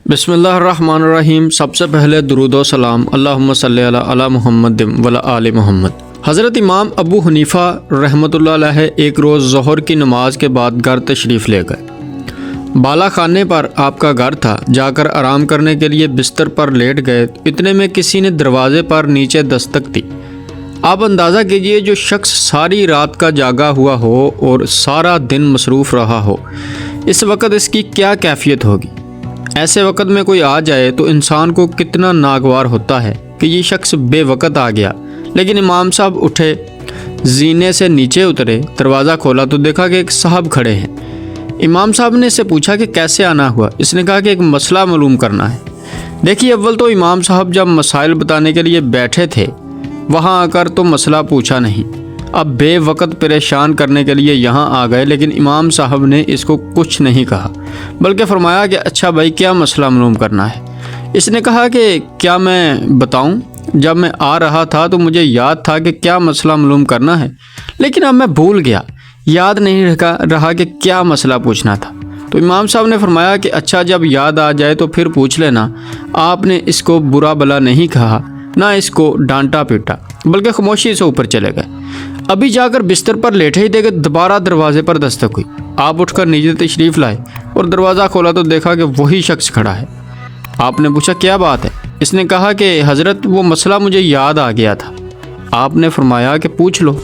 बिस्मिल्लाहिर्रहमानिर्रहीम। सबसे पहले दुरूद व सलाम अल्लाहुम्मा सल्ली अला मुहम्मद व अला आलि मुहम्मद। हज़रत इमाम अबू हनीफ़ा रहमतुल्लाह अलैह एक रोज़ ज़ोहर की नमाज के बाद घर तशरीफ़ ले गए। बाला खाने पर आपका घर था। जाकर आराम करने के लिए बिस्तर पर लेट गए। इतने में किसी ने दरवाज़े पर नीचे दस्तक दी। आप अंदाज़ा कीजिए, जो शख्स सारी रात का जागा हुआ हो और सारा दिन मसरूफ़ रहा हो, इस वक्त इसकी क्या कैफियत होगी। ऐसे वक्त में कोई आ जाए तो इंसान को कितना नागवार होता है कि ये शख्स बेवक़्त आ गया। लेकिन इमाम साहब उठे, जीने से नीचे उतरे, दरवाज़ा खोला तो देखा कि एक साहब खड़े हैं। इमाम साहब ने इससे पूछा कि कैसे आना हुआ। इसने कहा कि एक मसला मालूम करना है। देखिए, अव्वल तो इमाम साहब जब मसाइल बताने के लिए बैठे थे, वहाँ आकर तो मसला पूछा नहीं, अब बेवक़्त परेशान करने के लिए यहाँ आ गए। लेकिन इमाम साहब ने इसको कुछ नहीं कहा, बल्कि फरमाया कि अच्छा भाई, क्या मसला मालूम करना है। इसने कहा कि क्या मैं बताऊँ, जब मैं आ रहा था तो मुझे याद था कि क्या मसला मालूम करना है, लेकिन अब मैं भूल गया, याद नहीं रहा कि क्या मसला पूछना था। तो इमाम साहब ने फरमाया कि अच्छा, जब याद आ जाए तो फिर पूछ लेना। आपने इसको बुरा भला नहीं कहा, ना इसको डांटा पीटा, बल्कि खामोशी से ऊपर चले गए। अभी जाकर बिस्तर पर लेटे ही थे कि दोबारा दरवाजे पर दस्तक हुई। आप उठकर नीचे तशरीफ़ लाए और दरवाज़ा खोला तो देखा कि वही शख्स खड़ा है। आपने पूछा क्या बात है। इसने कहा कि हज़रत, वो मसला मुझे याद आ गया था। आपने फरमाया कि पूछ लो।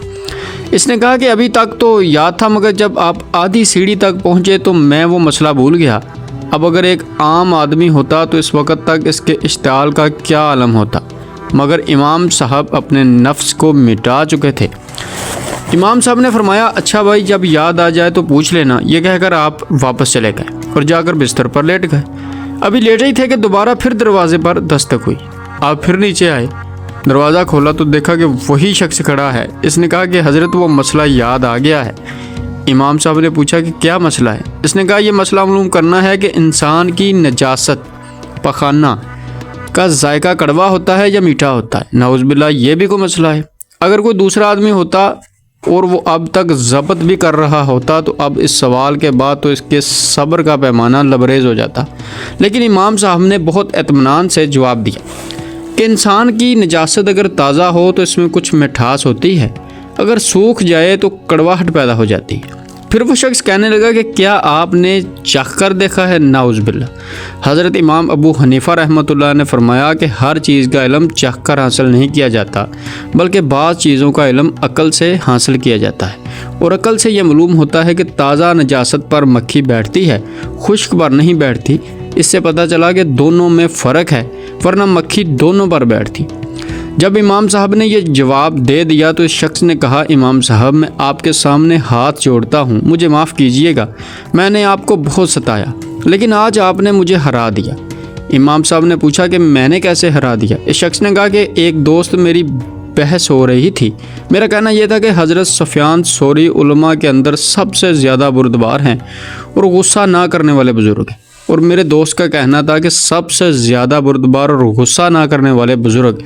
इसने कहा कि अभी तक तो याद था, मगर जब आप आधी सीढ़ी तक पहुँचे तो मैं वो मसला भूल गया। अब अगर एक आम आदमी होता तो इस वक्त तक इसके इश्तिआल का क्या आलम होता, मगर इमाम साहब अपने नफ्स को मिटा चुके थे। इमाम साहब ने फरमाया अच्छा भाई, जब याद आ जाए तो पूछ लेना। ये कहकर आप वापस चले गए और जाकर बिस्तर पर लेट गए। अभी लेटे ही थे कि दोबारा फिर दरवाजे पर दस्तक हुई। आप फिर नीचे आए, दरवाज़ा खोला तो देखा कि वही शख्स खड़ा है। इसने कहा कि हज़रत, वो मसला याद आ गया है। इमाम साहब ने पूछा कि क्या मसला है। इसने कहा, ये मसला मालूम करना है कि इंसान की नजासत पखाना का जायका कड़वा होता है या मीठा होता है। नाउज़ुबिल्लाह, ये भी कोई मसला है। अगर कोई दूसरा आदमी होता और वो अब तक ज़ब्त भी कर रहा होता तो अब इस सवाल के बाद तो इसके सब्र का पैमाना लबरेज़ हो जाता। लेकिन इमाम साहब ने बहुत इत्मीनान से जवाब दिया कि इंसान की नजासत अगर ताज़ा हो तो इसमें कुछ मिठास होती है, अगर सूख जाए तो कड़वाहट पैदा हो जाती है। फिर वो शख्स कहने लगा कि क्या आपने चख कर देखा है। नाउज़ुबिल्लाह। हज़रत इमाम अबू हनीफ़ा रहमतुल्लाह ने फरमाया कि हर चीज़ का इल्म चख कर हासिल नहीं किया जाता, बल्कि बाज़ चीज़ों का इल्म अक़ल से हासिल किया जाता है। और अक़ल से यह मालूम होता है कि ताज़ा नजासत पर मक्खी बैठती है, खुश्क पर नहीं बैठती। इससे पता चला कि दोनों में फ़र्क है, वरना मक्खी दोनों पर बैठती। जब इमाम साहब ने यह जवाब दे दिया तो इस शख्स ने कहा, इमाम साहब, मैं आपके सामने हाथ जोड़ता हूँ, मुझे माफ़ कीजिएगा, मैंने आपको बहुत सताया, लेकिन आज आपने मुझे हरा दिया। इमाम साहब ने पूछा कि मैंने कैसे हरा दिया। इस शख्स ने कहा कि एक दोस्त मेरी बहस हो रही थी। मेरा कहना यह था कि हज़रत सुफियान सौरी उलमा के अंदर सबसे ज़्यादा बुर्दबार हैं और गुस्सा ना करने वाले बुज़ुर्ग हैं, और मेरे दोस्त का कहना था कि सबसे ज़्यादा बुर्दबार और गुस्सा ना करने वाले बुज़ुर्ग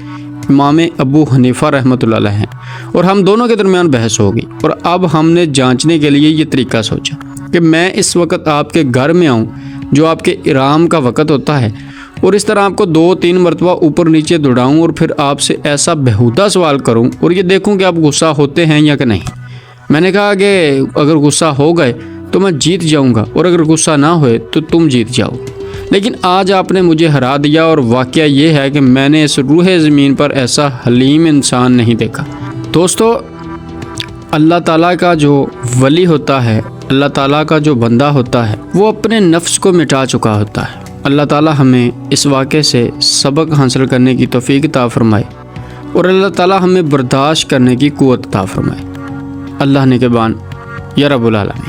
इमाम अबू हनीफ़ा रहमतुल्लाह अलैह हैं। और हम दोनों के दरमियान बहस होगी। और अब हमने जांचने के लिए ये तरीका सोचा कि मैं इस वक्त आपके घर में आऊँ, जो आपके इराम का वक़्त होता है, और इस तरह आपको 2-3 मरतबा ऊपर नीचे दौड़ाऊँ और फिर आपसे ऐसा बेहुदा सवाल करूँ और ये देखूँ कि आप गुस्सा होते हैं या कि नहीं। मैंने कहा कि अगर गुस्सा हो गए तो मैं जीत जाऊँगा, और अगर गुस्सा ना होए तो तुम जीत जाओ। लेकिन आज आपने मुझे हरा दिया, और वाक़या ये है कि मैंने इस रूह ज़मीन पर ऐसा हलीम इंसान नहीं देखा। दोस्तों, अल्लाह ताला का जो वली होता है, अल्लाह ताला का जो बंदा होता है, वो अपने नफ्स को मिटा चुका होता है। अल्लाह ताला हमें इस वाक़े से सबक हासिल करने की तौफ़ीक अता फ़रमाए, और अल्लाह ताला हमें बर्दाश्त करने की क़ुव्वत अता फ़रमाए। अल्लाह निगहबान या रब्बुल आलमीन।